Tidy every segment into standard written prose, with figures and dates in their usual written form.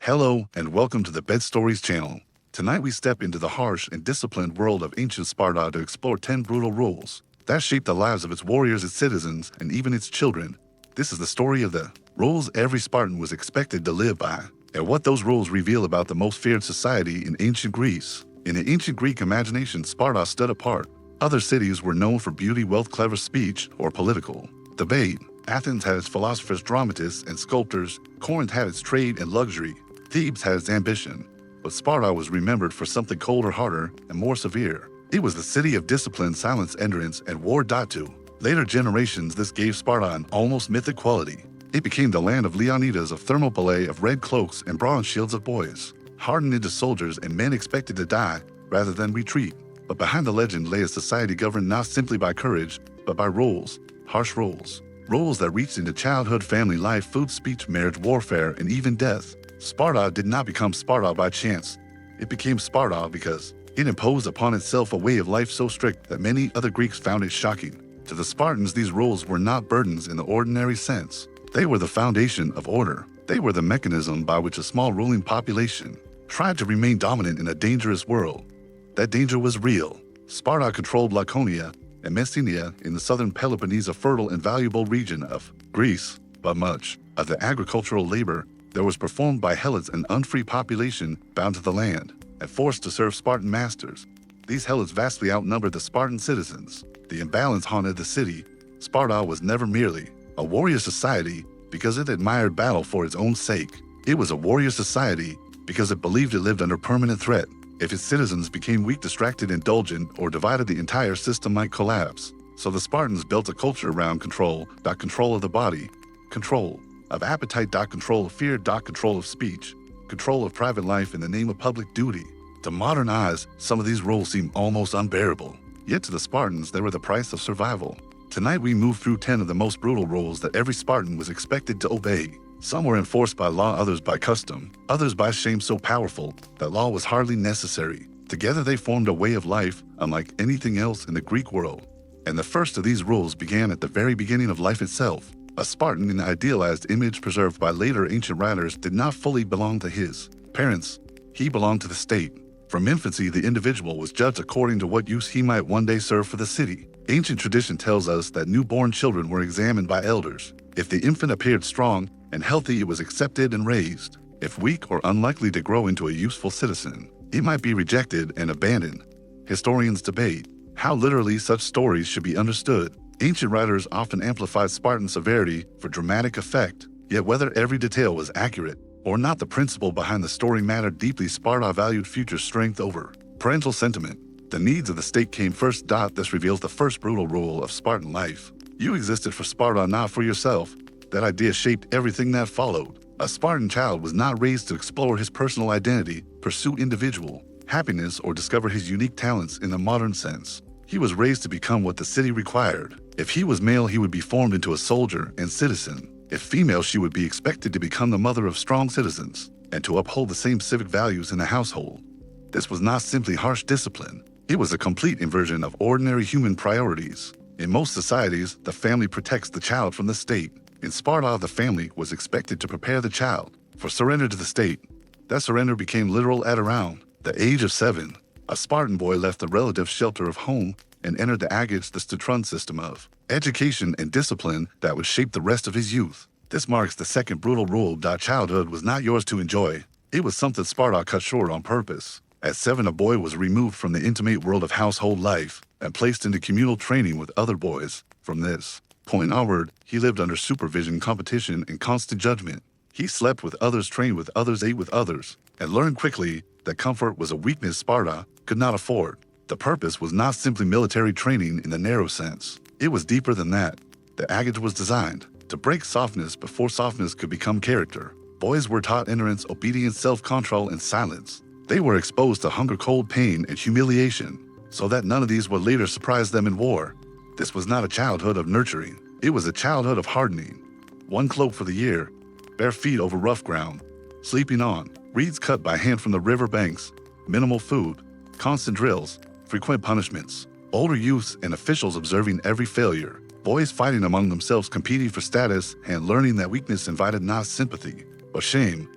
Hello and welcome to the Bed Stories channel. Tonight we step into the harsh and disciplined world of ancient Sparta to explore 10 brutal rules that shaped the lives of its warriors, its citizens, and even its children. This is the story of the rules every Spartan was expected to live by, and what those rules reveal about the most feared society in ancient Greece. In the ancient Greek imagination, Sparta stood apart. Other cities were known for beauty, wealth, clever speech, or political debate. Athens had its philosophers, dramatists, and sculptors. Corinth had its trade and luxury. Thebes had its ambition. But Sparta was remembered for something colder, harder, and more severe. It was the city of discipline, silence, endurance, and war. To later generations, this gave Sparta an almost mythic quality. It became the land of Leonidas, of Thermopylae, of red cloaks and bronze shields, of boys hardened into soldiers and men expected to die rather than retreat. But behind the legend lay a society governed not simply by courage, but by rules, harsh rules. Rules that reached into childhood, family life, food, speech, marriage, warfare, and even death. Sparta did not become Sparta by chance. It became Sparta because it imposed upon itself a way of life so strict that many other Greeks found it shocking. To the Spartans, these rules were not burdens in the ordinary sense. They were the foundation of order. They were the mechanism by which a small ruling population tried to remain dominant in a dangerous world. That danger was real. Sparta controlled Laconia and Messenia in the southern Peloponnese, a fertile and valuable region of Greece, but much of the agricultural labor that was performed by helots, an unfree population bound to the land and forced to serve Spartan masters. These helots vastly outnumbered the Spartan citizens. The imbalance haunted the city. Sparta was never merely a warrior society because it admired battle for its own sake. It was a warrior society because it believed it lived under permanent threat. If its citizens became weak, distracted, indulgent, or divided, the entire system might collapse. So the Spartans built a culture around control of the body, control of appetite, control of fear, control of speech, control of private life in the name of public duty. To modern eyes, some of these rules seem almost unbearable. Yet to the Spartans, they were the price of survival. Tonight we move through 10 of the most brutal rules that every Spartan was expected to obey. Some were enforced by law, others by custom, others by shame so powerful that law was hardly necessary. Together they formed a way of life unlike anything else in the Greek world. And the first of these rules began at the very beginning of life itself. A Spartan, an idealized image preserved by later ancient writers, did not fully belong to his parents. He belonged to the state. From infancy, the individual was judged according to what use he might one day serve for the city. Ancient tradition tells us that newborn children were examined by elders. If the infant appeared strong and healthy, it was accepted and raised. If weak or unlikely to grow into a useful citizen, it might be rejected and abandoned. Historians debate how literally such stories should be understood. Ancient writers often amplified Spartan severity for dramatic effect, yet whether every detail was accurate or not, the principle behind the story mattered deeply. Sparta valued future strength over parental sentiment. The needs of the state came first. This reveals the first brutal rule of Spartan life. You existed for Sparta, not for yourself. That idea shaped everything that followed. A Spartan child was not raised to explore his personal identity, pursue individual happiness, or discover his unique talents in the modern sense. He was raised to become what the city required. If he was male, he would be formed into a soldier and citizen. If female, she would be expected to become the mother of strong citizens and to uphold the same civic values in the household. This was not simply harsh discipline. It was a complete inversion of ordinary human priorities. In most societies, the family protects the child from the state. In Sparta, the family was expected to prepare the child for surrender to the state. That surrender became literal at around the age of 7. A Spartan boy left the relative shelter of home and entered the agoge, the spartan system of education and discipline that would shape the rest of his youth. This marks the second brutal rule. Childhood was not yours to enjoy. It was something Sparta cut short on purpose. At 7, a boy was removed from the intimate world of household life and placed into communal training with other boys. From this point onward, he lived under supervision, competition, and constant judgment. He slept with others, trained with others, ate with others, and learned quickly that comfort was a weakness Sparta could not afford. The purpose was not simply military training in the narrow sense. It was deeper than that. The agoge was designed to break softness before softness could become character. Boys were taught endurance, obedience, self-control, and silence. They were exposed to hunger, cold, pain, and humiliation, so that none of these would later surprise them in war. This was not a childhood of nurturing. It was a childhood of hardening. One cloak for the year, bare feet over rough ground, sleeping on reeds cut by hand from the river banks, minimal food, constant drills, frequent punishments, older youths and officials observing every failure, boys fighting among themselves, competing for status, and learning that weakness invited not sympathy, but shame.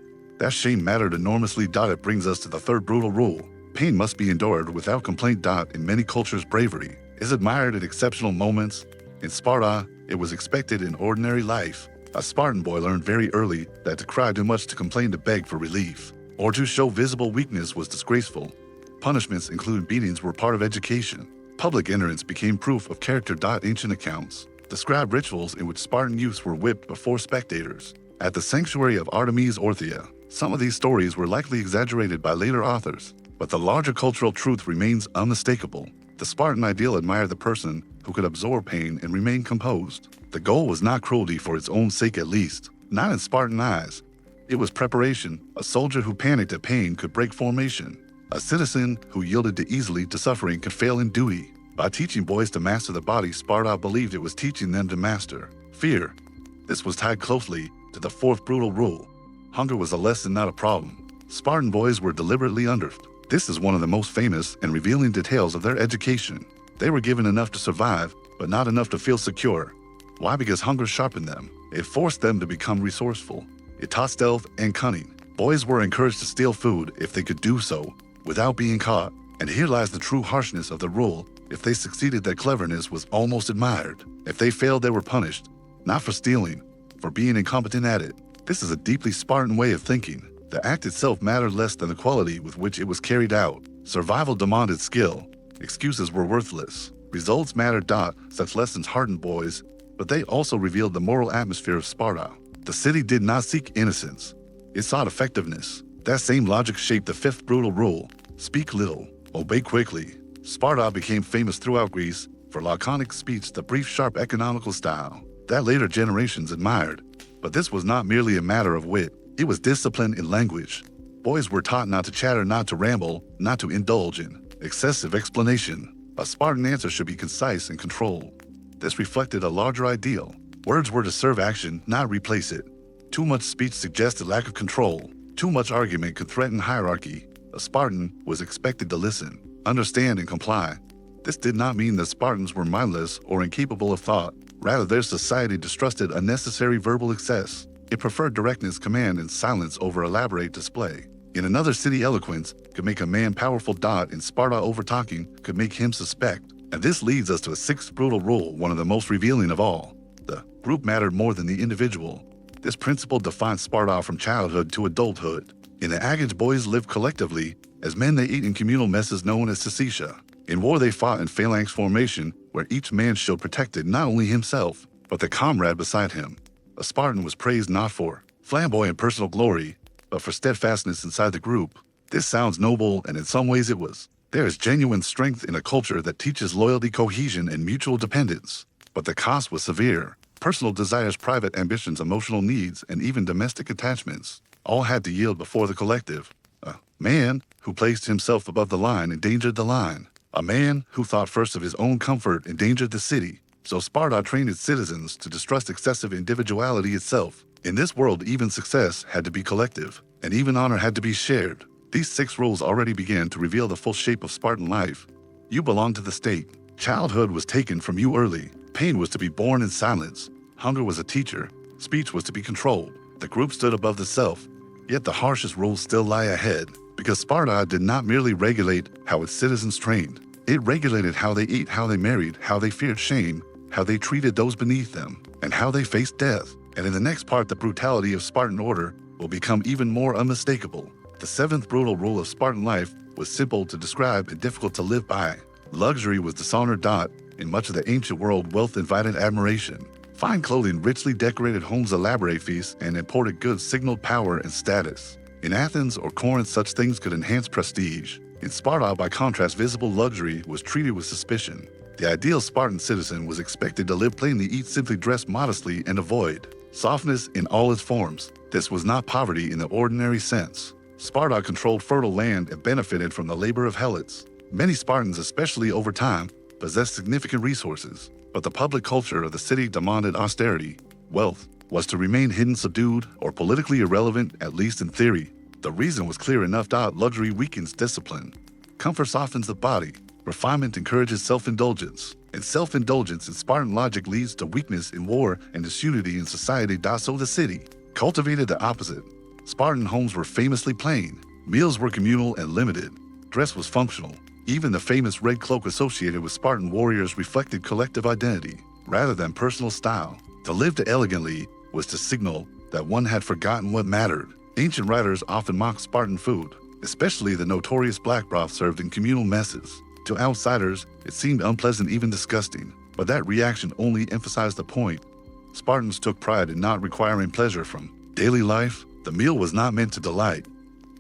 That shame mattered enormously. It brings us to the third brutal rule. Pain must be endured without complaint. In many cultures, bravery is admired in exceptional moments. In Sparta, it was expected in ordinary life. A Spartan boy learned very early that to cry too much, to complain, to beg for relief, or to show visible weakness was disgraceful. Punishments, including beatings, were part of education. Public ignorance became proof of character. Ancient accounts describe rituals in which Spartan youths were whipped before spectators. At the sanctuary of Artemis Orthia, some of these stories were likely exaggerated by later authors, but the larger cultural truth remains unmistakable. The Spartan ideal admired the person who could absorb pain and remain composed. The goal was not cruelty for its own sake, at least, not in Spartan eyes. It was preparation. A soldier who panicked at pain could break formation. A citizen who yielded too easily to suffering could fail in duty. By teaching boys to master the body, Sparta believed it was teaching them to master fear. This was tied closely to the fourth brutal rule. Hunger was a lesson, not a problem. Spartan boys were deliberately underfed. This is one of the most famous and revealing details of their education. They were given enough to survive, but not enough to feel secure. Why? Because hunger sharpened them. It forced them to become resourceful. It taught stealth and cunning. Boys were encouraged to steal food if they could do so without being caught. And here lies the true harshness of the rule. If they succeeded, their cleverness was almost admired. If they failed, they were punished, not for stealing, for being incompetent at it. This is a deeply Spartan way of thinking. The act itself mattered less than the quality with which it was carried out. Survival demanded skill. Excuses were worthless. Results mattered. Such lessons hardened boys, but they also revealed the moral atmosphere of Sparta. The city did not seek innocence. It sought effectiveness. That same logic shaped the fifth brutal rule. Speak little, obey quickly. Sparta became famous throughout Greece for laconic speech, the brief, sharp, economical style that later generations admired. But this was not merely a matter of wit. It was discipline in language. Boys were taught not to chatter, not to ramble, not to indulge in excessive explanation. A Spartan answer should be concise and controlled. This reflected a larger ideal. Words were to serve action, not replace it. Too much speech suggested lack of control. Too much argument could threaten hierarchy. A Spartan was expected to listen, understand, and comply. This did not mean that Spartans were mindless or incapable of thought. Rather, their society distrusted unnecessary verbal excess. It preferred directness, command, and silence over elaborate display. In another city, eloquence could make a man powerful. In Sparta, overtalking could make him suspect. And this leads us to a sixth brutal rule, one of the most revealing of all. The group mattered more than the individual. This principle defined Sparta from childhood to adulthood. In the agoge, boys lived collectively. As men, they ate in communal messes known as syssitia. In war, they fought in phalanx formation, where each man showed protected not only himself, but the comrade beside him. A Spartan was praised not for flamboyant personal glory, but for steadfastness inside the group. This sounds noble, and in some ways it was. There is genuine strength in a culture that teaches loyalty, cohesion, and mutual dependence. But the cost was severe. Personal desires, private ambitions, emotional needs, and even domestic attachments all had to yield before the collective. A man who placed himself above the line endangered the line. A man who thought first of his own comfort endangered the city. So Sparta trained its citizens to distrust excessive individuality itself. In this world, even success had to be collective, and even honor had to be shared. These 6 rules already began to reveal the full shape of Spartan life. You belonged to the state. Childhood was taken from you early. Pain was to be borne in silence. Hunger was a teacher. Speech was to be controlled. The group stood above the self. Yet the harshest rules still lie ahead, because Sparta did not merely regulate how its citizens trained. It regulated how they ate, how they married, how they feared shame, how they treated those beneath them, and how they faced death. And in the next part, the brutality of Spartan order will become even more unmistakable. The 7th brutal rule of Spartan life was simple to describe and difficult to live by. Luxury was dishonored. In much of the ancient world, wealth invited admiration. Fine clothing, richly decorated homes, elaborate feasts, and imported goods signaled power and status. In Athens or Corinth, such things could enhance prestige. In Sparta, by contrast, visible luxury was treated with suspicion. The ideal Spartan citizen was expected to live plainly, eat simply, dress modestly, and avoid softness in all its forms. This was not poverty in the ordinary sense. Sparta controlled fertile land and benefited from the labor of helots. Many Spartans, especially over time, possessed significant resources, but the public culture of the city demanded austerity. Wealth was to remain hidden, subdued, or politically irrelevant, at least in theory. The reason was clear enough. Luxury weakens discipline. Comfort softens the body. Refinement encourages self-indulgence. And self-indulgence in Spartan logic leads to weakness in war and disunity in society. So the city cultivated the opposite. Spartan homes were famously plain. Meals were communal and limited. Dress was functional. Even the famous red cloak associated with Spartan warriors reflected collective identity, rather than personal style. To live elegantly was to signal that one had forgotten what mattered. Ancient writers often mocked Spartan food, especially the notorious black broth served in communal messes. To outsiders, it seemed unpleasant, even disgusting, but that reaction only emphasized the point. Spartans took pride in not requiring pleasure from daily life. The meal was not meant to delight.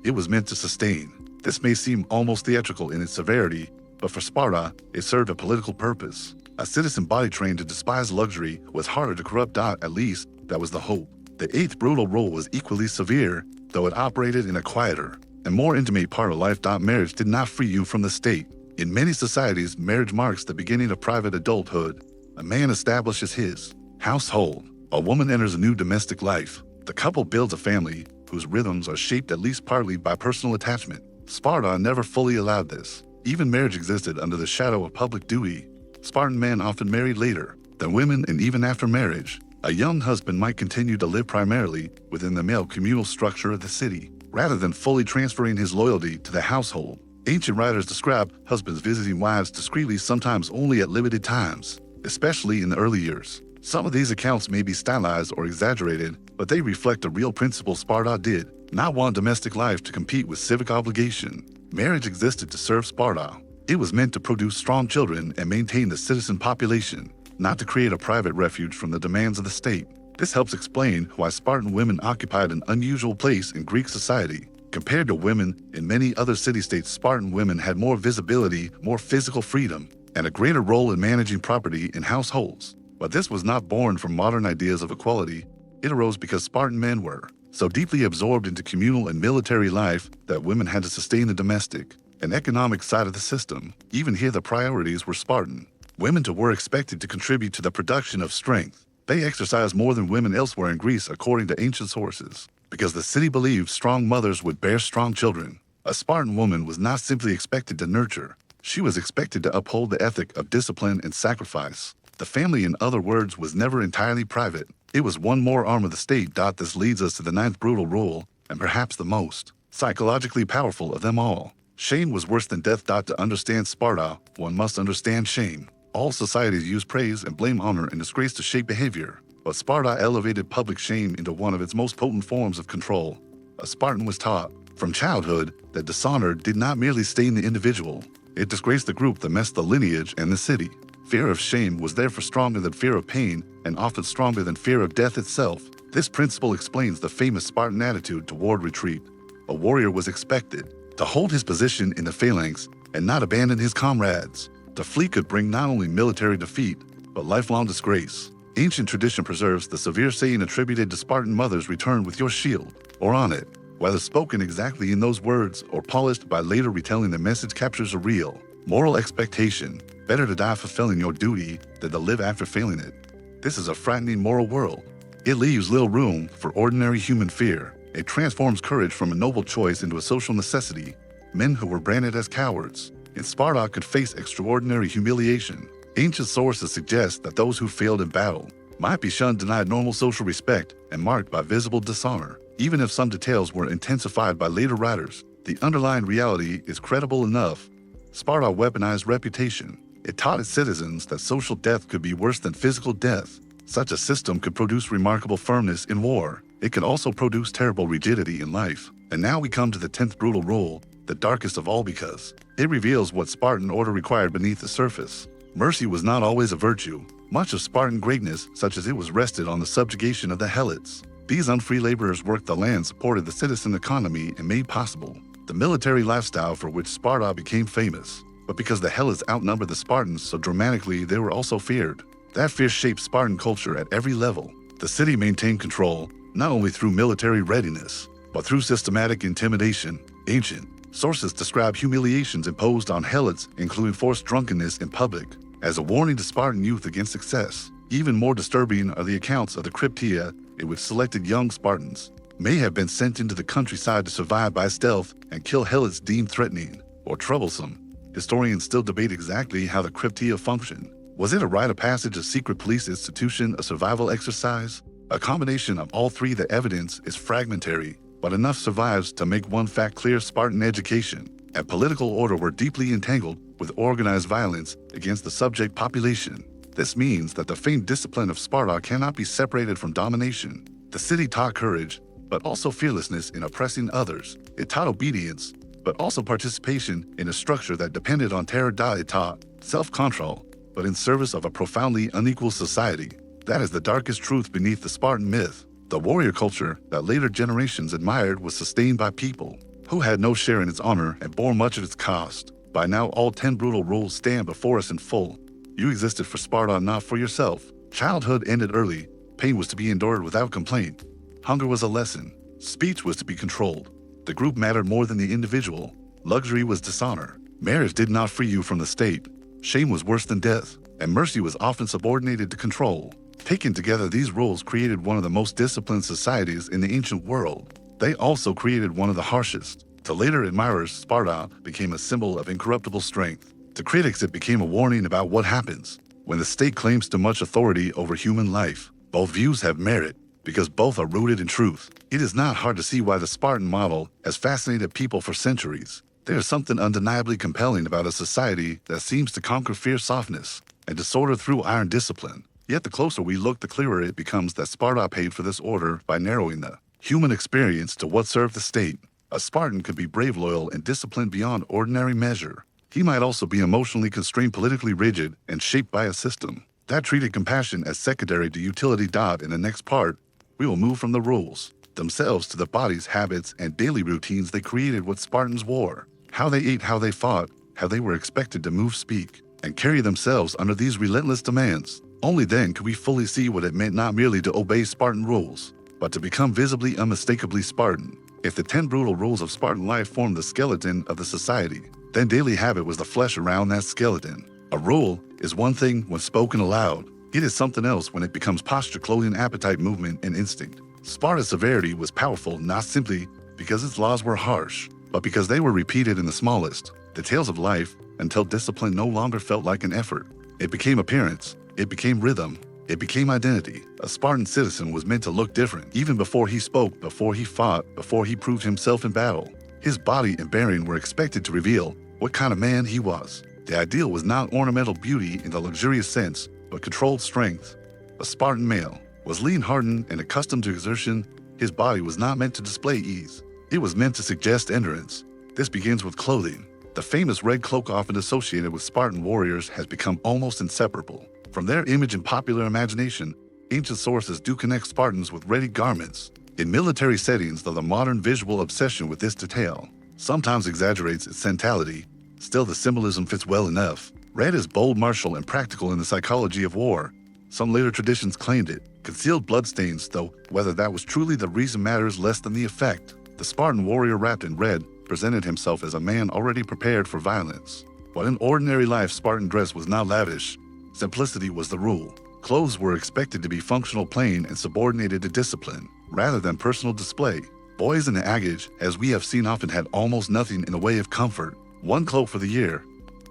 It was meant to sustain. This may seem almost theatrical in its severity, but for Sparta, it served a political purpose. A citizen body trained to despise luxury was harder to corrupt. At least, that was the hope. The eighth brutal rule was equally severe, though it operated in a quieter and more intimate part of life. Marriage did not free you from the state. In many societies, marriage marks the beginning of private adulthood. A man establishes his household. A woman enters a new domestic life. The couple builds a family whose rhythms are shaped at least partly by personal attachment. Sparta never fully allowed this. Even marriage existed under the shadow of public duty. Spartan men often married later than women, and even after marriage, a young husband might continue to live primarily within the male communal structure of the city, rather than fully transferring his loyalty to the household. Ancient writers describe husbands visiting wives discreetly, sometimes only at limited times, especially in the early years. Some of these accounts may be stylized or exaggerated, but they reflect a real principle. Sparta did not want domestic life to compete with civic obligation. Marriage existed to serve Sparta. It was meant to produce strong children and maintain the citizen population, not to create a private refuge from the demands of the state. This helps explain why Spartan women occupied an unusual place in Greek society. Compared to women in many other city-states, Spartan women had more visibility, more physical freedom, and a greater role in managing property in households. But this was not born from modern ideas of equality. It arose because Spartan men were so deeply absorbed into communal and military life that women had to sustain the domestic and economic side of the system. Even here, the priorities were Spartan. Women were expected to contribute to the production of strength. They exercised more than women elsewhere in Greece, according to ancient sources, because the city believed strong mothers would bear strong children. A Spartan woman was not simply expected to nurture. She was expected to uphold the ethic of discipline and sacrifice. The family, in other words, was never entirely private. It was one more arm of the state. This leads us to the ninth brutal rule, and perhaps the most psychologically powerful of them all. Shame was worse than death. To understand Sparta, one must understand shame. All societies use praise and blame, honor and disgrace to shape behavior, but Sparta elevated public shame into one of its most potent forms of control. A Spartan was taught from childhood that dishonor did not merely stain the individual, it disgraced the group that messed the lineage and the city. Fear of shame was therefore stronger than fear of pain, and often stronger than fear of death itself. This principle explains the famous Spartan attitude toward retreat. A warrior was expected to hold his position in the phalanx and not abandon his comrades. To flee could bring not only military defeat, but lifelong disgrace. Ancient tradition preserves the severe saying attributed to Spartan mothers, "Return with your shield," or on it. Whether spoken exactly in those words or polished by later retelling, the message captures a real moral expectation. Better to die fulfilling your duty than to live after failing it. This is a frightening moral world. It leaves little room for ordinary human fear. It transforms courage from a noble choice into a social necessity. Men who were branded as cowards in Sparta could face extraordinary humiliation. Ancient sources suggest that those who failed in battle might be shunned, denied normal social respect, and marked by visible dishonor. Even if some details were intensified by later writers, the underlying reality is credible enough. Sparta weaponized reputation. It taught its citizens that social death could be worse than physical death. Such a system could produce remarkable firmness in war. It could also produce terrible rigidity in life. And now we come to the 10th brutal rule, the darkest of all, because it reveals what Spartan order required beneath the surface. Mercy was not always a virtue. Much of Spartan greatness, such as it was, rested on the subjugation of the Helots. These unfree laborers worked the land, supported the citizen economy, and made possible the military lifestyle for which Sparta became famous. But because the Helots outnumbered the Spartans so dramatically, they were also feared. That fear shaped Spartan culture at every level. The city maintained control, not only through military readiness, but through systematic intimidation. Ancient sources describe humiliations imposed on Helots, including forced drunkenness in public, as a warning to Spartan youth against success. Even more disturbing are the accounts of the cryptia, in which selected young Spartans may have been sent into the countryside to survive by stealth and kill Helots deemed threatening or troublesome. Historians still debate exactly how the cryptia functioned. Was it a rite of passage, a secret police institution, a survival exercise? A combination of all three. The evidence is fragmentary. but enough survives to make one fact clear: Spartan education and political order were deeply entangled with organized violence against the subject population. This means that the famed discipline of Sparta cannot be separated from domination. The city taught courage, but also fearlessness in oppressing others. It taught obedience, but also participation in a structure that depended on terror. It taught self-control, but in service of a profoundly unequal society. That is the darkest truth beneath the Spartan myth. The warrior culture that later generations admired was sustained by people who had no share in its honor and bore much of its cost. By now, all 10 brutal rules stand before us in full. You existed for Sparta, not for yourself. Childhood ended early. Pain was to be endured without complaint. Hunger was a lesson. Speech was to be controlled. The group mattered more than the individual. Luxury was dishonor. Marriage did not free you from the state. Shame was worse than death, and mercy was often subordinated to control. Taken together, these rules created one of the most disciplined societies in the ancient world. They also created one of the harshest. To later admirers, Sparta became a symbol of incorruptible strength. To critics, it became a warning about what happens when the state claims too much authority over human life. Both views have merit, because both are rooted in truth. It is not hard to see why the Spartan model has fascinated people for centuries. There is something undeniably compelling about a society that seems to conquer fierce softness and disorder through iron discipline. Yet the closer we look, the clearer it becomes that Sparta paid for this order by narrowing the human experience to what served the state. A Spartan could be brave, loyal, and disciplined beyond ordinary measure. He might also be emotionally constrained, politically rigid, and shaped by a system that treated compassion as secondary to utility. In the next part, we will move from the rules themselves to the bodies, habits, and daily routines they created what Spartans wore. How they ate, how they fought, how they were expected to move, speak, and carry themselves under these relentless demands. Only then could we fully see what it meant not merely to obey Spartan rules, but to become visibly, unmistakably Spartan. If the 10 brutal rules of Spartan life formed the skeleton of the society, then daily habit was the flesh around that skeleton. A rule is one thing when spoken aloud. It is something else when it becomes posture, clothing, appetite, movement, and instinct. Sparta's severity was powerful not simply because its laws were harsh, but because they were repeated in the smallest details of life until discipline no longer felt like an effort. It became appearance, it became rhythm, it became identity. A Spartan citizen was meant to look different, even before he spoke, before he fought, before he proved himself in battle. His body and bearing were expected to reveal what kind of man he was. The ideal was not ornamental beauty in the luxurious sense, but controlled strength. A Spartan male was lean, hardened, and accustomed to exertion. His body was not meant to display ease. It was meant to suggest endurance. This begins with clothing. The famous red cloak, often associated with Spartan warriors, has become almost inseparable from their image in popular imagination. Ancient sources do connect Spartans with ready garments. In military settings, though the modern visual obsession with this detail sometimes exaggerates its sentimentality, still the symbolism fits well enough. Red is bold, martial, and practical in the psychology of war. Some later traditions claimed it concealed bloodstains, though whether that was truly the reason matters less than the effect. The Spartan warrior wrapped in red presented himself as a man already prepared for violence. But in ordinary life, Spartan dress was not lavish. Simplicity was the rule. Clothes were expected to be functional, plain, and subordinated to discipline, rather than personal display. Boys in the agoge, as we have seen, often had almost nothing in the way of comfort. One cloak for the year,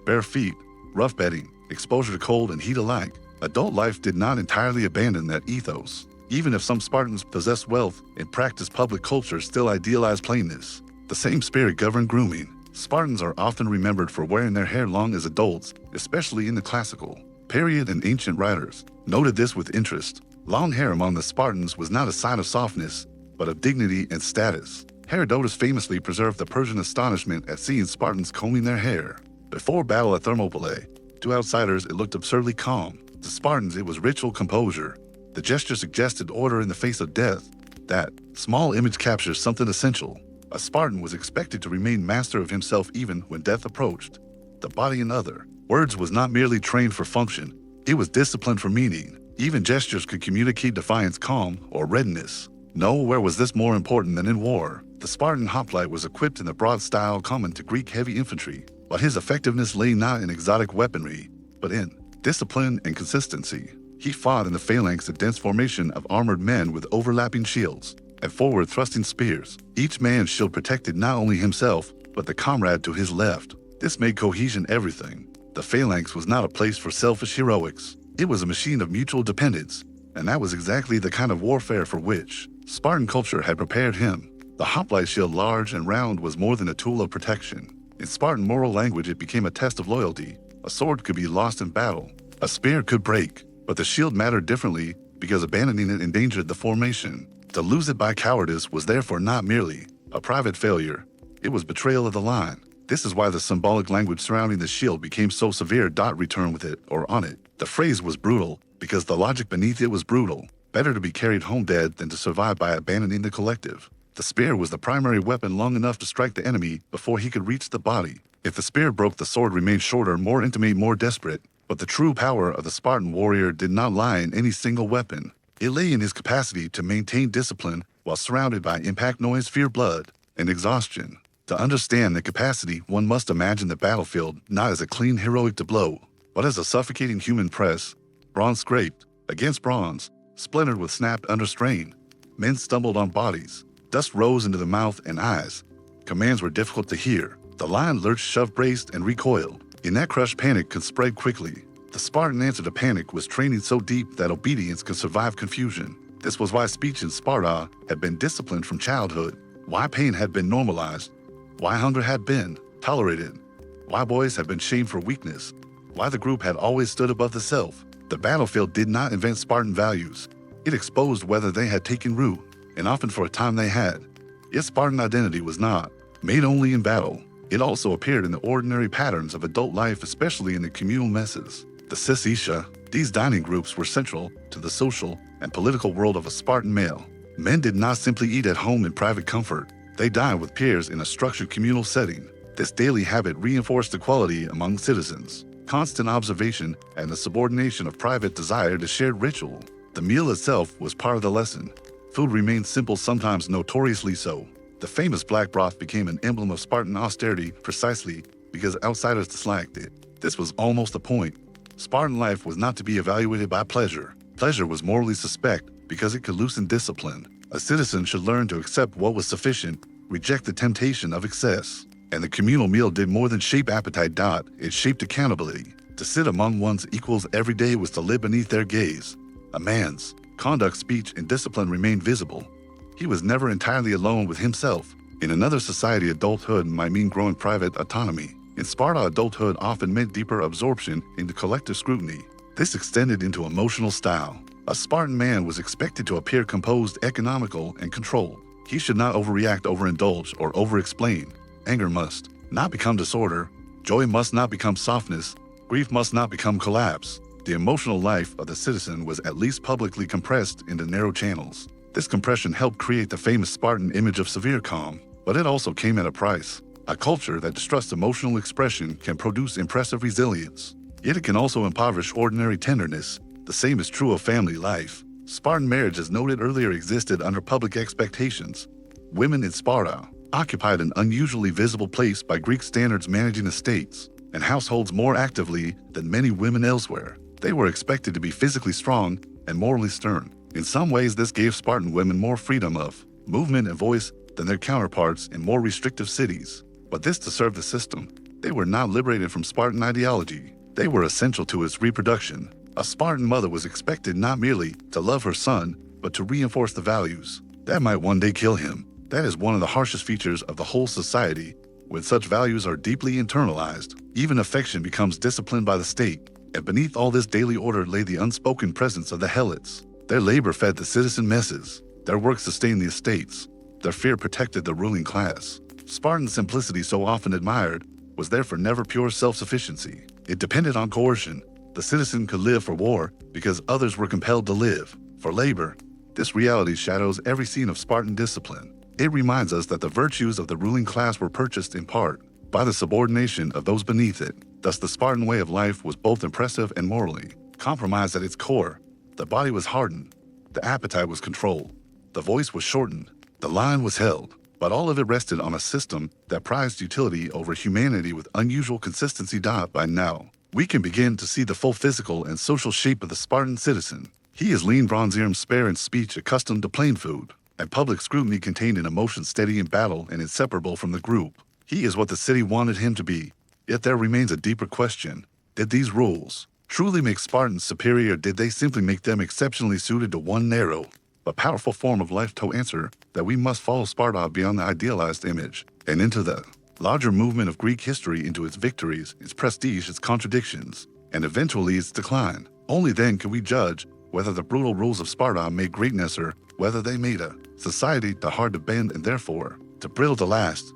bare feet, rough bedding, exposure to cold and heat alike. Adult life did not entirely abandon that ethos. Even if some Spartans possessed wealth and practiced public culture, still idealized plainness. The same spirit governed grooming. Spartans are often remembered for wearing their hair long as adults, especially in the classical period, and ancient writers noted this with interest. Long hair among the Spartans was not a sign of softness, but of dignity and status. Herodotus famously preserved the Persian astonishment at seeing Spartans combing their hair before battle at Thermopylae. To outsiders, it looked absurdly calm. To Spartans, it was ritual composure. The gesture suggested order in the face of death. That small image captures something essential. A Spartan was expected to remain master of himself even when death approached. The body and other words was not merely trained for function, it was disciplined for meaning. Even gestures could communicate defiance, calm, or readiness. Nowhere was this more important than in war. The Spartan hoplite was equipped in the broad style common to Greek heavy infantry, but his effectiveness lay not in exotic weaponry, but in discipline and consistency. He fought in the phalanx, a dense formation of armored men with overlapping shields and forward-thrusting spears. Each man's shield protected not only himself, but the comrade to his left. This made cohesion everything. The phalanx was not a place for selfish heroics. It was a machine of mutual dependence, and that was exactly the kind of warfare for which Spartan culture had prepared him. The hoplite shield, large and round, was more than a tool of protection. In Spartan moral language, it became a test of loyalty. A sword could be lost in battle. A spear could break, but the shield mattered differently because abandoning it endangered the formation. To lose it by cowardice was therefore not merely a private failure. It was betrayal of the line. This is why the symbolic language surrounding the shield became so severe. Return with it or on it. The phrase was brutal because the logic beneath it was brutal. Better to be carried home dead than to survive by abandoning the collective. The spear was the primary weapon, long enough to strike the enemy before he could reach the body. If the spear broke, the sword remained shorter, more intimate, more desperate. But the true power of the Spartan warrior did not lie in any single weapon. It lay in his capacity to maintain discipline while surrounded by impact, noise, fear, blood, and exhaustion. To understand the capacity, one must imagine the battlefield not as a clean, heroic to blow, but as a suffocating human press. Bronze scraped against bronze, splintered with snapped under strain. Men stumbled on bodies. Dust rose into the mouth and eyes. Commands were difficult to hear. The line lurched, shoved, braced, and recoiled. In that crush, panic could spread quickly. The Spartan answer to panic was training so deep that obedience could survive confusion. This was why speech in Sparta had been disciplined from childhood, why pain had been normalized, why hunger had been tolerated, why boys had been shamed for weakness, why the group had always stood above the self. The battlefield did not invent Spartan values. It exposed whether they had taken root, and often for a time they had. Yet Spartan identity was not made only in battle. It also appeared in the ordinary patterns of adult life, especially in the communal messes. The syssitia, these dining groups were central to the social and political world of a Spartan male. Men did not simply eat at home in private comfort. They dined with peers in a structured communal setting. This daily habit reinforced equality among citizens. Constant observation and the subordination of private desire to shared ritual. The meal itself was part of the lesson. Food remained simple, sometimes notoriously so. The famous black broth became an emblem of Spartan austerity precisely because outsiders disliked it. This was almost the point. Spartan life was not to be evaluated by pleasure. Pleasure was morally suspect because it could loosen discipline. A citizen should learn to accept what was sufficient, reject the temptation of excess. And the communal meal did more than shape appetite. It shaped accountability. To sit among one's equals every day was to live beneath their gaze. A man's conduct, speech, and discipline remained visible. He was never entirely alone with himself. In another society, adulthood might mean growing private autonomy. In Sparta, adulthood often meant deeper absorption into collective scrutiny. This extended into emotional style. A Spartan man was expected to appear composed, economical, and controlled. He should not overreact, overindulge, or overexplain. Anger must not become disorder. Joy must not become softness. Grief must not become collapse. The emotional life of the citizen was at least publicly compressed into narrow channels. This compression helped create the famous Spartan image of severe calm, but it also came at a price. A culture that distrusts emotional expression can produce impressive resilience, yet it can also impoverish ordinary tenderness. The same is true of family life. Spartan marriage, as noted earlier, existed under public expectations. Women in Sparta occupied an unusually visible place by Greek standards, managing estates and households more actively than many women elsewhere. They were expected to be physically strong and morally stern. In some ways, this gave Spartan women more freedom of movement and voice than their counterparts in more restrictive cities. But this to serve the system. They were not liberated from Spartan ideology. They were essential to its reproduction. A Spartan mother was expected not merely to love her son, but to reinforce the values that might one day kill him. That is one of the harshest features of the whole society. When such values are deeply internalized, even affection becomes disciplined by the state. And beneath all this daily order lay the unspoken presence of the helots. Their labor fed the citizen messes. Their work sustained the estates. Their fear protected the ruling class. Spartan simplicity, so often admired, was therefore never pure self-sufficiency. It depended on coercion. The citizen could live for war because others were compelled to live for labor. This reality shadows every scene of Spartan discipline. It reminds us that the virtues of the ruling class were purchased in part by the subordination of those beneath it. Thus, the Spartan way of life was both impressive and morally compromised at its core. The body was hardened, the appetite was controlled, the voice was shortened, the line was held, but all of it rested on a system that prized utility over humanity with unusual consistency. By now, we can begin to see the full physical and social shape of the Spartan citizen. He is lean, bronze armed, spare in speech, accustomed to plain food, and public scrutiny, contained in emotion, steady in battle, and inseparable from the group. He is what the city wanted him to be. Yet there remains a deeper question. Did these rules truly make Spartans superior, or did they simply make them exceptionally suited to one narrow but powerful form of life to answer that we must follow Sparta beyond the idealized image and into the larger movement of Greek history, into its victories, its prestige, its contradictions, and eventually its decline. Only then can we judge whether the brutal rules of Sparta made greatness or whether they made a society too hard to bend and therefore too brittle to last.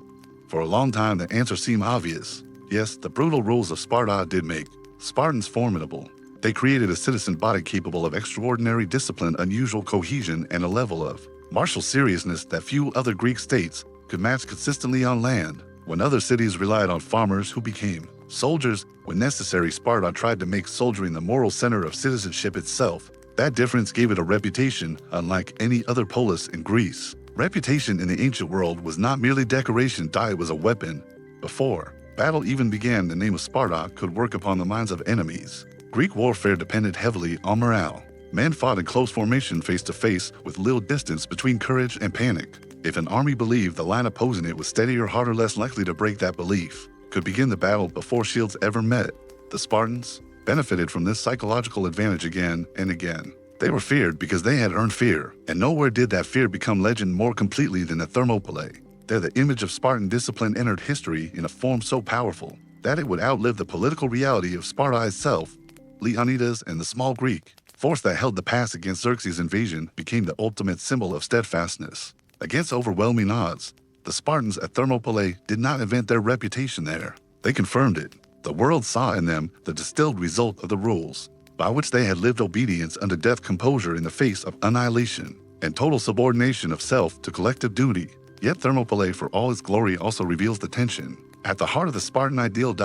For a long time, the answer seemed obvious. Yes, the brutal rules of Sparta did make Spartans formidable. They created a citizen body capable of extraordinary discipline, unusual cohesion, and a level of martial seriousness that few other Greek states could match consistently on land. When other cities relied on farmers who became soldiers when necessary, Sparta tried to make soldiering the moral center of citizenship itself. That difference gave it a reputation unlike any other polis in Greece. Reputation in the ancient world was not merely decoration, it was a weapon. Before battle even began, the name of Sparta could work upon the minds of enemies. Greek warfare depended heavily on morale. Men fought in close formation, face to face, with little distance between courage and panic. If an army believed the line opposing it was steadier, harder, less likely to break that belief, could begin the battle before shields ever met. The Spartans benefited from this psychological advantage again and again. They were feared because they had earned fear, and nowhere did that fear become legend more completely than the Thermopylae. There, the image of Spartan discipline entered history in a form so powerful that it would outlive the political reality of Sparta itself. Leonidas and the small Greek force that held the pass against Xerxes' invasion became the ultimate symbol of steadfastness. Against overwhelming odds, the Spartans at Thermopylae did not invent their reputation there. They confirmed it. The world saw in them the distilled result of the rules, by which they had lived obedience unto death, composure in the face of annihilation, and total subordination of self to collective duty. Yet Thermopylae, for all its glory, also reveals the tension. At the heart of the Spartan ideal,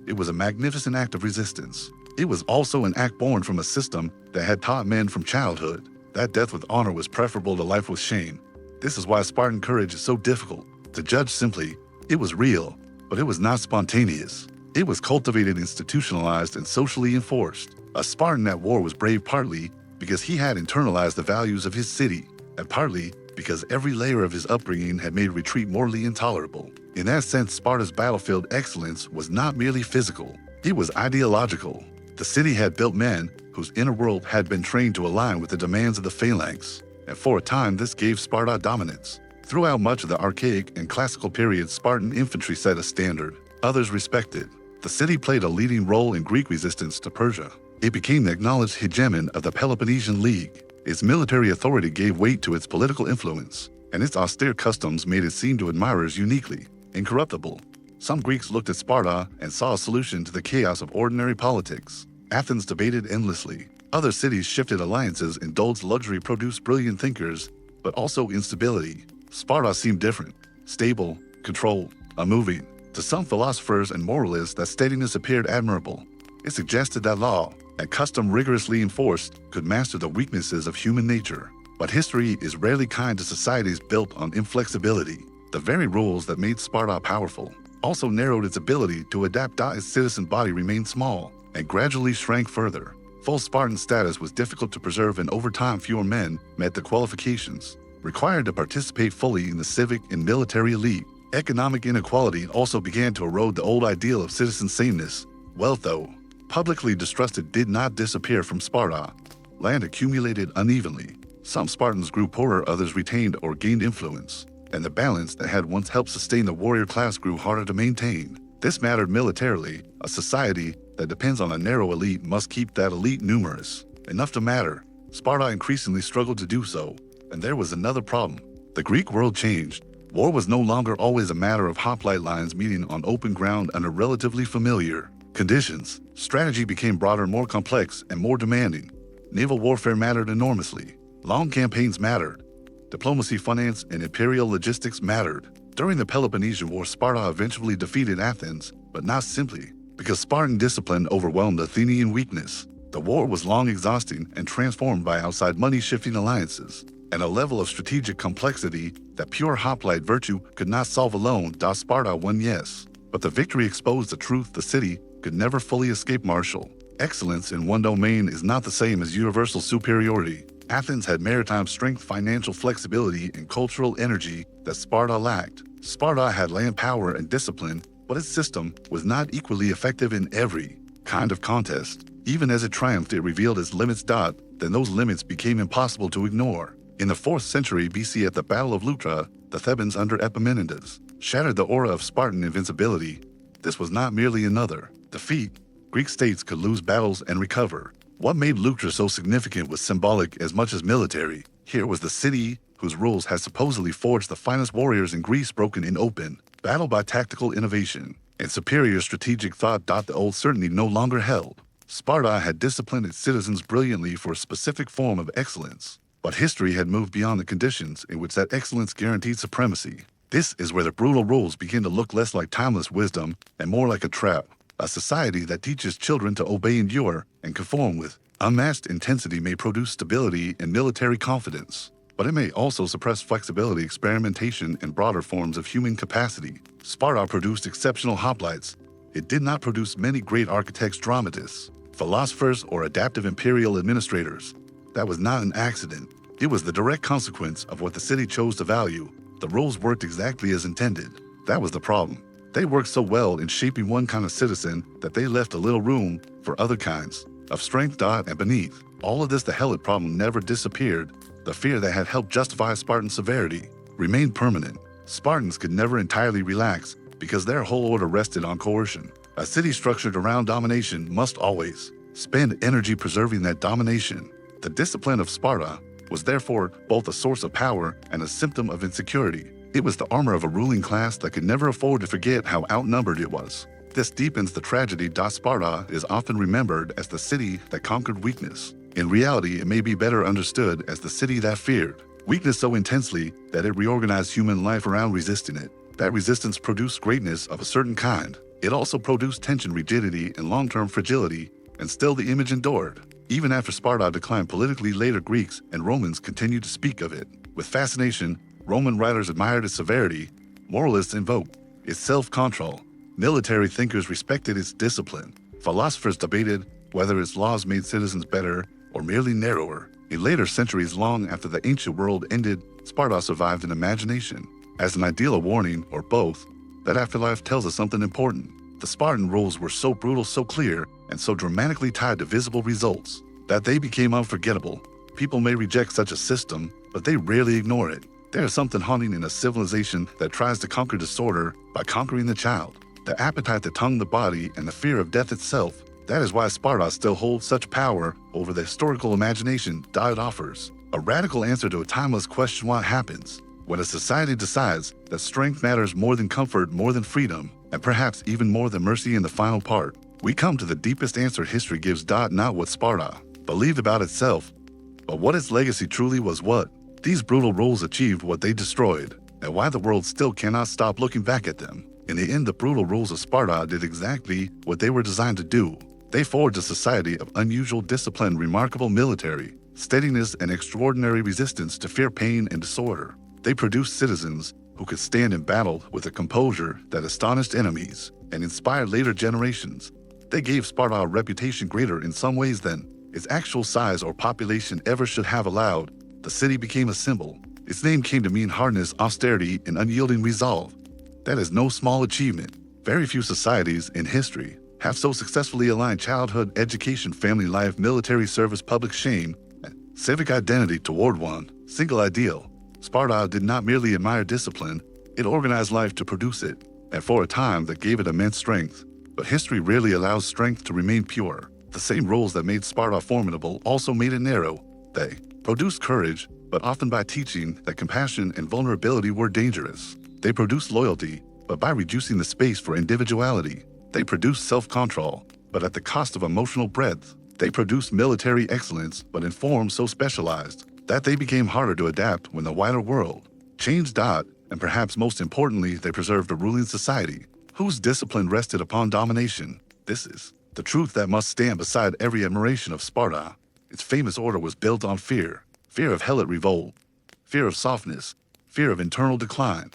it was a magnificent act of resistance. It was also an act born from a system that had taught men from childhood that death with honor was preferable to life with shame. This is why Spartan courage is so difficult to judge simply. It was real, but it was not spontaneous. It was cultivated, institutionalized, and socially enforced. A Spartan at war was brave partly because he had internalized the values of his city, and partly because every layer of his upbringing had made retreat morally intolerable. In that sense, Sparta's battlefield excellence was not merely physical, it was ideological. The city had built men whose inner world had been trained to align with the demands of the phalanx, and for a time this gave Sparta dominance. Throughout much of the archaic and classical period, Spartan infantry set a standard others respected. The city played a leading role in Greek resistance to Persia. It became the acknowledged hegemon of the Peloponnesian League. Its military authority gave weight to its political influence, and its austere customs made it seem to admirers uniquely incorruptible. Some Greeks looked at Sparta and saw a solution to the chaos of ordinary politics. Athens debated endlessly. Other cities shifted alliances, indulged luxury, produced brilliant thinkers, but also instability. Sparta seemed different, stable, controlled, unmoving. To some philosophers and moralists, that steadiness appeared admirable. It suggested that law and custom rigorously enforced could master the weaknesses of human nature. But history is rarely kind to societies built on inflexibility. The very rules that made Sparta powerful also narrowed its ability to adapt. Its citizen body remained small and gradually shrank further. Full Spartan status was difficult to preserve, and over time fewer men met the qualifications required to participate fully in the civic and military elite. Economic inequality also began to erode the old ideal of citizen sameness. Wealth, though publicly distrusted, did not disappear from Sparta. Land accumulated unevenly. Some Spartans grew poorer, others retained or gained influence, and the balance that had once helped sustain the warrior class grew harder to maintain. This mattered militarily. A society that depends on a narrow elite must keep that elite numerous enough to matter. Sparta increasingly struggled to do so, and there was another problem. The Greek world changed. War was no longer always a matter of hoplite lines meeting on open ground under relatively familiar conditions. Strategy became broader, more complex, and more demanding. Naval warfare mattered enormously. Long campaigns mattered. Diplomacy, finance, and imperial logistics mattered. During the Peloponnesian War, Sparta eventually defeated Athens, but not simply because Spartan discipline overwhelmed Athenian weakness. The war was long, exhausting, and transformed by outside money-shifting alliances, and a level of strategic complexity that pure hoplite virtue could not solve alone. Sparta won, yes, but the victory exposed the truth: the city could never fully escape martial excellence in one domain is not the same as universal superiority. Athens had maritime strength, financial flexibility, and cultural energy that Sparta lacked. Sparta had land power and discipline, but its system was not equally effective in every kind of contest. Even as it triumphed, it revealed its limits. Then those limits became impossible to ignore. In the 4th century BC at the Battle of Leuctra, the Thebans under Epaminondas shattered the aura of Spartan invincibility. This was not merely another defeat. Greek states could lose battles and recover. What made Leuctra so significant was symbolic as much as military. Here was the city whose rules had supposedly forged the finest warriors in Greece broken in open battle by tactical innovation and superior strategic thought. The old certainty no longer held. Sparta had disciplined its citizens brilliantly for a specific form of excellence, but history had moved beyond the conditions in which that excellence guaranteed supremacy. This is where the brutal rules begin to look less like timeless wisdom and more like a trap. A society that teaches children to obey, endure, and conform with unmatched intensity may produce stability and military confidence, but it may also suppress flexibility, experimentation, and broader forms of human capacity. Sparta produced exceptional hoplites. It did not produce many great architects, dramatists, philosophers, or adaptive imperial administrators. That was not an accident. It was the direct consequence of what the city chose to value. The rules worked exactly as intended. That was the problem. They worked so well in shaping one kind of citizen that they left a little room for other kinds of strength. And beneath all of this, the helot problem never disappeared. The fear that had helped justify Spartan severity remained permanent. Spartans could never entirely relax because their whole order rested on coercion. A city structured around domination must always spend energy preserving that domination. The discipline of Sparta was therefore both a source of power and a symptom of insecurity. It was the armor of a ruling class that could never afford to forget how outnumbered it was. This deepens the tragedy. Sparta is often remembered as the city that conquered weakness. In reality, it may be better understood as the city that feared weakness so intensely that it reorganized human life around resisting it. That resistance produced greatness of a certain kind. It also produced tension, rigidity, and long-term fragility, and still the image endured. Even after Sparta declined politically, later Greeks and Romans continued to speak of it with fascination. Roman writers admired its severity, moralists invoked its self-control, military thinkers respected its discipline, philosophers debated whether its laws made citizens better or merely narrower. In later centuries, long after the ancient world ended, Sparta survived in imagination. As an ideal, a warning, or both, that afterlife tells us something important. The Spartan rules were so brutal, so clear, and so dramatically tied to visible results that they became unforgettable. People may reject such a system, but they rarely ignore it. There is something haunting in a civilization that tries to conquer disorder by conquering the child. The appetite that tongue the body and the fear of death itself. That is why Sparta still holds such power over the historical imagination. It offers a radical answer to a timeless question: what happens when a society decides that strength matters more than comfort, more than freedom, and perhaps even more than mercy? In the final part, we come to the deepest answer history gives. Not what Sparta believed about itself, but what its legacy truly was. What these brutal rules achieved, what they destroyed, and why the world still cannot stop looking back at them. In the end, the brutal rules of Sparta did exactly what they were designed to do. They forged a society of unusual discipline, remarkable military steadiness, and extraordinary resistance to fear, pain, and disorder. They produced citizens who could stand in battle with a composure that astonished enemies and inspired later generations. They gave Sparta a reputation greater in some ways than its actual size or population ever should have allowed. The city became a symbol. Its name came to mean hardness, austerity, and unyielding resolve. That is no small achievement. Very few societies in history have so successfully aligned childhood, education, family life, military service, public shame, and civic identity toward one single ideal. Sparta did not merely admire discipline, it organized life to produce it, and for a time that gave it immense strength. But history rarely allows strength to remain pure. The same rules that made Sparta formidable also made it narrow. They produced courage, but often by teaching that compassion and vulnerability were dangerous. They produced loyalty, but by reducing the space for individuality. They produced self-control, but at the cost of emotional breadth. They produced military excellence, but in forms so specialized that they became harder to adapt when the wider world changed. And perhaps most importantly, they preserved a ruling society whose discipline rested upon domination. This is the truth that must stand beside every admiration of Sparta. Its famous order was built on fear. Fear of helot revolt, fear of softness, fear of internal decline,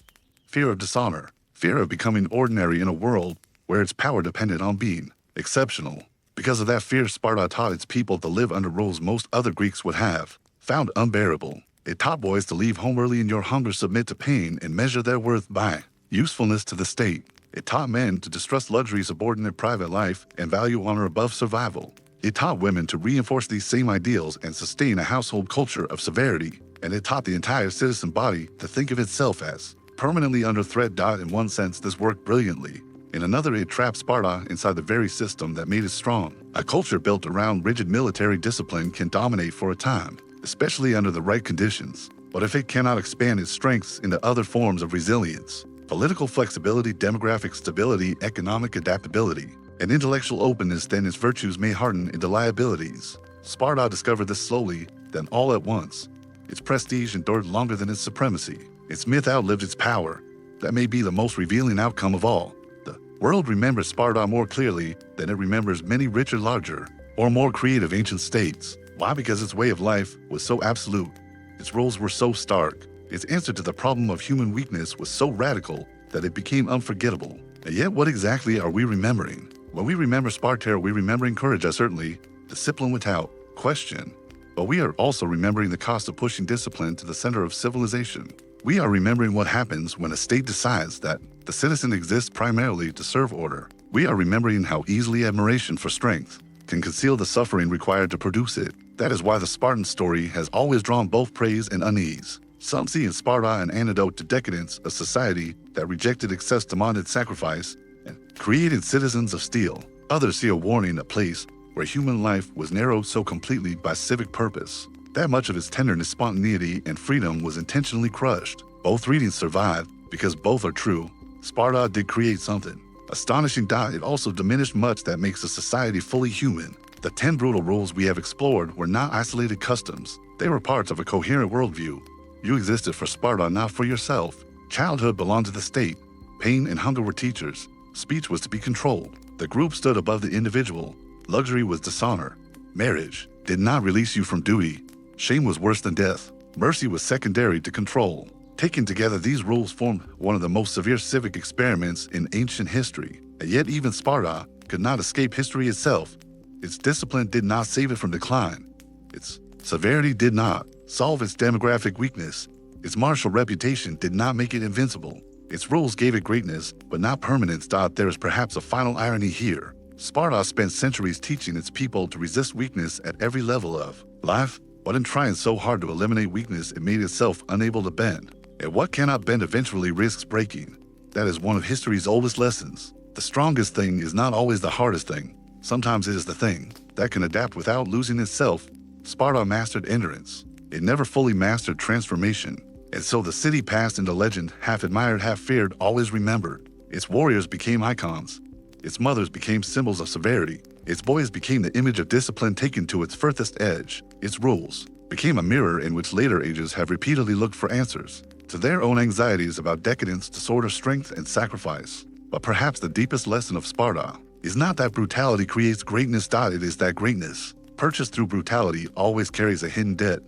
fear of dishonor, fear of becoming ordinary in a world where its power depended on being exceptional. Because of that fear, Sparta taught its people to live under rules most other Greeks would have found unbearable. It taught boys to leave home early in your hunger, submit to pain, and measure their worth by usefulness to the state. It taught men to distrust luxury, subordinate private life, and value honor above survival. It taught women to reinforce these same ideals and sustain a household culture of severity. and it taught the entire citizen body to think of itself as permanently under threat. In one sense, this worked brilliantly. In another, it trapped Sparta inside the very system that made it strong. A culture built around rigid military discipline can dominate for a time, especially under the right conditions. But if it cannot expand its strengths into other forms of resilience, political flexibility, demographic stability, economic adaptability, and intellectual openness, then its virtues may harden into liabilities. Sparta discovered this slowly, then all at once. Its prestige endured longer than its supremacy. Its myth outlived its power. That may be the most revealing outcome of all. The world remembers Sparta more clearly than it remembers many richer, larger, or more creative ancient states. Why? Because its way of life was so absolute. Its rules were so stark. Its answer to the problem of human weakness was so radical that it became unforgettable. And yet, what exactly are we remembering? When we remember Sparta, we remembering courage, certainly, discipline without question. But we are also remembering the cost of pushing discipline to the center of civilization. We are remembering what happens when a state decides that the citizen exists primarily to serve order. We are remembering how easily admiration for strength can conceal the suffering required to produce it. That is why the Spartan story has always drawn both praise and unease. Some see in Sparta an antidote to decadence, a society that rejected excess, demanded sacrifice, and created citizens of steel. Others see a warning, a place where human life was narrowed so completely by civic purpose that much of its tenderness, spontaneity, and freedom was intentionally crushed. Both readings survive because both are true. Sparta did create something astonishing. It also diminished much that makes a society fully human. The 10 brutal rules we have explored were not isolated customs. They were parts of a coherent worldview. You existed for Sparta, not for yourself. Childhood belonged to the state. Pain and hunger were teachers. Speech was to be controlled. The group stood above the individual. Luxury was dishonor. Marriage did not release you from duty. Shame was worse than death. Mercy was secondary to control. Taken together, these rules formed one of the most severe civic experiments in ancient history. And yet even Sparta could not escape history itself. Its discipline did not save it from decline. Its severity did not solve its demographic weakness. Its martial reputation did not make it invincible. Its rules gave it greatness, but not permanence. There is perhaps a final irony here. Sparta spent centuries teaching its people to resist weakness at every level of life, but in trying so hard to eliminate weakness, it made itself unable to bend. And what cannot bend eventually risks breaking. That is one of history's oldest lessons. The strongest thing is not always the hardest thing. Sometimes it is the thing that can adapt without losing itself. Sparta mastered endurance. It never fully mastered transformation. And so the city passed into legend, half admired, half feared, always remembered. Its warriors became icons. Its mothers became symbols of severity. Its boys became the image of discipline taken to its furthest edge. Its rules became a mirror in which later ages have repeatedly looked for answers to their own anxieties about decadence, disorder, strength, and sacrifice. But perhaps the deepest lesson of Sparta is not that brutality creates greatness. It is that greatness, purchased through brutality, always carries a hidden debt.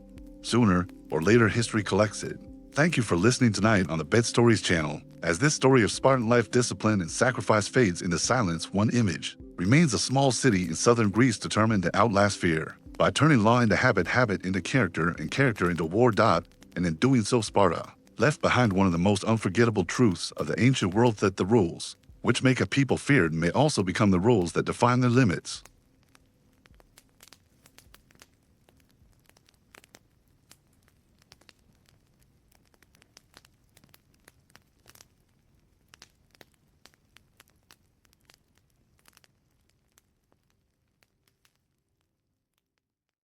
Sooner or later, history collects it. Thank you for listening tonight on the Bed Stories channel. As this story of Spartan life, discipline, and sacrifice fades into silence, one image remains: a small city in southern Greece determined to outlast fear. By turning law into habit, habit into character, and character into war. And in doing so, Sparta left behind one of the most unforgettable truths of the ancient world, that the rules which make a people feared may also become the rules that define their limits.